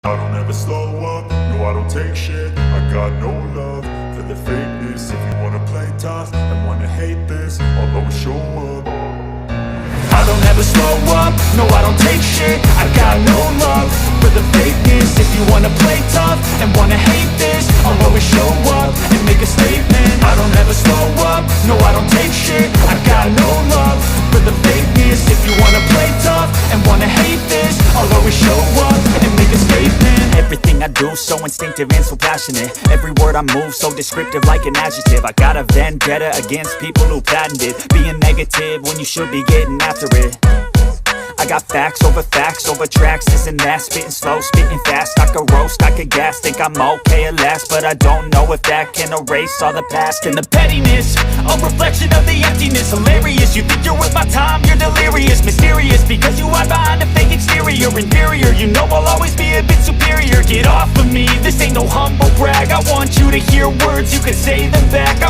I don't ever slow up, no I don't take shit. I got no love for the fakeness. If you wanna play tough and wanna hate this, I'll always show up. I don't ever slow up, no I don't take shit. I got no love for the fakeness. If you wanna play tough and wanna hate this, I'll always show up and make a statement. I don't ever slow up, no I don't take shit. I got no love for the fakeness. If you wanna play tough and wanna hate this, I'll always show up and make a statement. Everything I do so instinctive and so passionate. Every word I move so descriptive like an adjective. I got a vendetta against people who patented being negative when you should be getting after it. I got facts over tracks, this and that. Spitting slow, spitting fast. I could roast, I could gas. Think I'm okay at last, but I don't know if that can erase all the past. And the pettiness, a reflection of the emptiness. Hilarious, you think you're worth my time, you're delirious. Mysterious, because you hide behind a fake exterior. Inferior, you know I'll always be a bit superior. Get off of me, this ain't no humble brag. I want you to hear words, you can say them back.